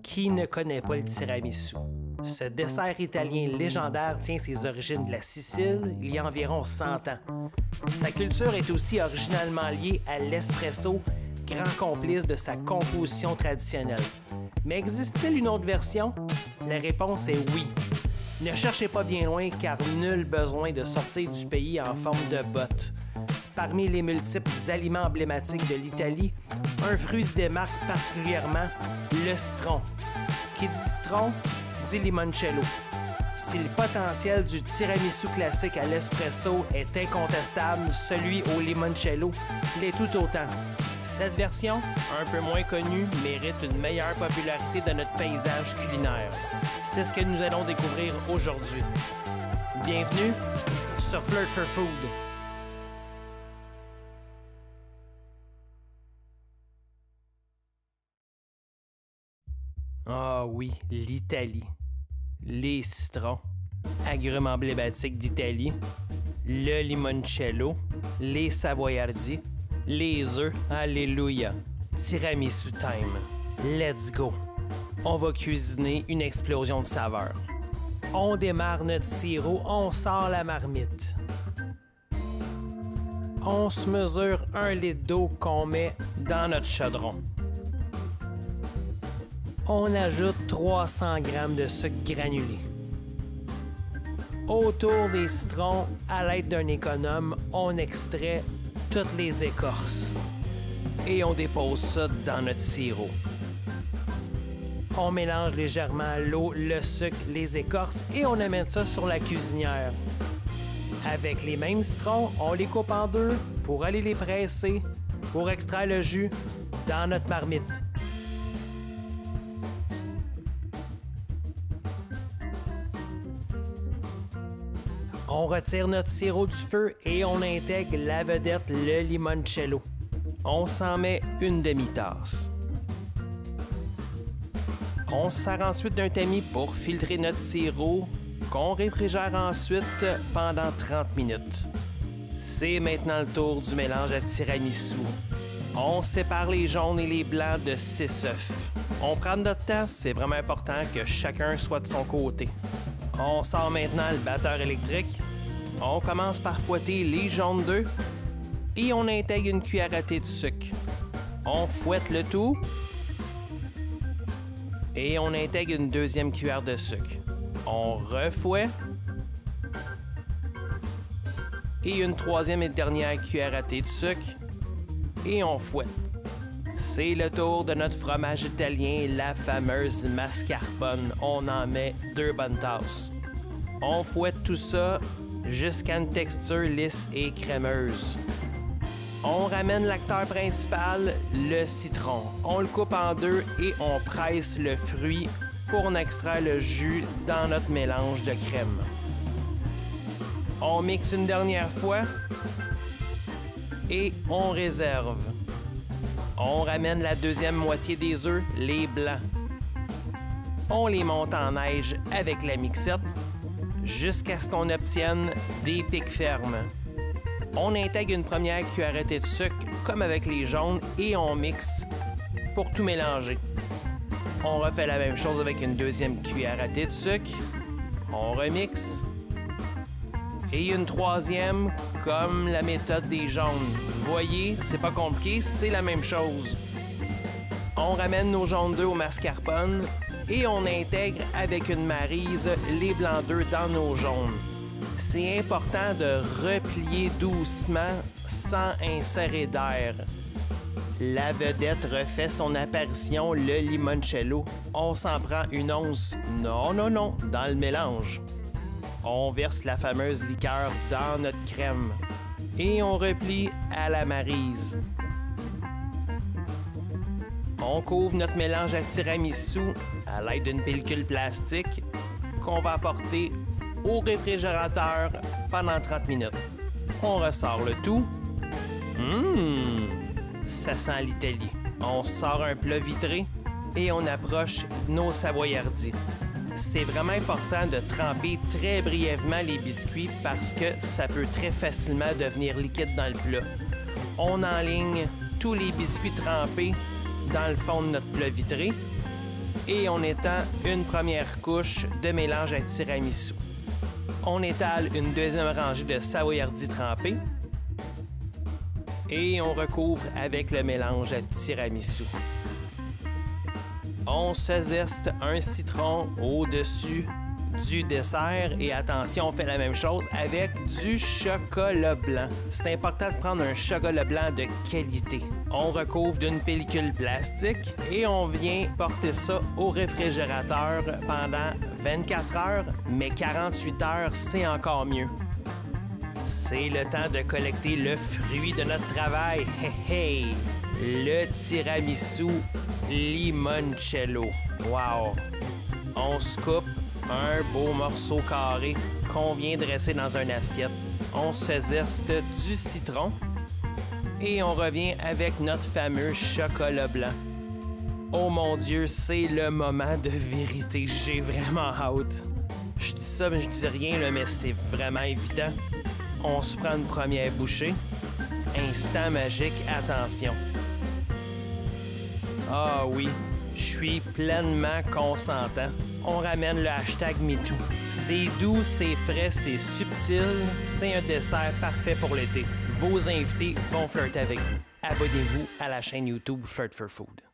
Qui ne connaît pas le tiramisu? Ce dessert italien légendaire tient ses origines de la Sicile il y a environ 100 ans. Sa culture est aussi originalement liée à l'espresso, grand complice de sa composition traditionnelle. Mais existe-t-il une autre version? La réponse est oui. Ne cherchez pas bien loin car nul besoin de sortir du pays en forme de botte. Parmi les multiples aliments emblématiques de l'Italie, un fruit se démarque particulièrement, le citron. Qui dit citron, dit limoncello. Si le potentiel du tiramisu classique à l'espresso est incontestable, celui au limoncello l'est tout autant. Cette version, un peu moins connue, mérite une meilleure popularité dans notre paysage culinaire. C'est ce que nous allons découvrir aujourd'hui. Bienvenue sur Flirt for Food. Ah oui, l'Italie. Les citrons, agrumes emblématiques d'Italie, le limoncello, les savoyardi, les œufs, alléluia, tiramisu time. Let's go! On va cuisiner une explosion de saveurs. On démarre notre sirop, on sort la marmite. On se mesure 1 litre d'eau qu'on met dans notre chaudron. On ajoute 300 g de sucre granulé. Autour des citrons, à l'aide d'un économe, on extrait toutes les écorces. Et on dépose ça dans notre sirop. On mélange légèrement l'eau, le sucre, les écorces et on amène ça sur la cuisinière. Avec les mêmes citrons, on les coupe en deux pour aller les presser, pour extraire le jus dans notre marmite. On retire notre sirop du feu et on intègre la vedette, le limoncello. On s'en met une demi-tasse. On se sert ensuite d'un tamis pour filtrer notre sirop qu'on réfrigère ensuite pendant 30 minutes. C'est maintenant le tour du mélange à tiramisu. On sépare les jaunes et les blancs de 6 œufs. On prend notre temps, c'est vraiment important que chacun soit de son côté. On sort maintenant le batteur électrique. On commence par fouetter les jaunes d'œufs et on intègre une cuillère à thé de sucre. On fouette le tout et on intègre une deuxième cuillère de sucre. On refouette et une troisième et dernière cuillère à thé de sucre et on fouette. C'est le tour de notre fromage italien, la fameuse mascarpone. On en met 2 bonnes tasses. On fouette tout ça jusqu'à une texture lisse et crémeuse. On ramène l'acteur principal, le citron. On le coupe en deux et on presse le fruit pour en extraire le jus dans notre mélange de crème. On mixe une dernière fois et on réserve. On ramène la deuxième moitié des œufs, les blancs. On les monte en neige avec la mixette jusqu'à ce qu'on obtienne des pics fermes. On intègre une première cuillère à thé de sucre comme avec les jaunes et on mixe pour tout mélanger. On refait la même chose avec une deuxième cuillère à thé de sucre. On remixe. Et une troisième comme la méthode des jaunes. Vous voyez, c'est pas compliqué, c'est la même chose. On ramène nos jaunes d'œufs au mascarpone et on intègre avec une maryse les blancs d'œufs dans nos jaunes. C'est important de replier doucement sans insérer d'air. La vedette refait son apparition, le limoncello. On s'en prend une once, non, dans le mélange. On verse la fameuse liqueur dans notre crème et on replie à la maryse. On couvre notre mélange à tiramisu à l'aide d'une pellicule plastique qu'on va apporter au réfrigérateur pendant 30 minutes. On ressort le tout. Ça sent l'Italie. On sort un plat vitré et on approche nos savoyardis. C'est vraiment important de tremper très brièvement les biscuits parce que ça peut très facilement devenir liquide dans le plat. On enligne tous les biscuits trempés dans le fond de notre plat vitré et on étend une première couche de mélange à tiramisu. On étale une deuxième rangée de savoyardi trempé et on recouvre avec le mélange à tiramisu. On se zeste un citron au-dessus du dessert et attention, on fait la même chose avec du chocolat blanc. C'est important de prendre un chocolat blanc de qualité. On recouvre d'une pellicule plastique et on vient porter ça au réfrigérateur pendant 24 heures, mais 48 heures, c'est encore mieux. C'est le temps de collecter le fruit de notre travail. Hey, hey! Le tiramisu limoncello. Wow! On se coupe un beau morceau carré qu'on vient dresser dans une assiette. On se zeste du citron et on revient avec notre fameux chocolat blanc. Oh mon Dieu, c'est le moment de vérité. J'ai vraiment hâte. Je dis ça, mais je dis rien, là, mais c'est vraiment évident. On se prend une première bouchée. Instant magique, attention. Ah oui, je suis pleinement consentant. On ramène le hashtag MeToo. C'est doux, c'est frais, c'est subtil. C'est un dessert parfait pour l'été. Vos invités vont flirter avec vous. Abonnez-vous à la chaîne YouTube Flirt for Food.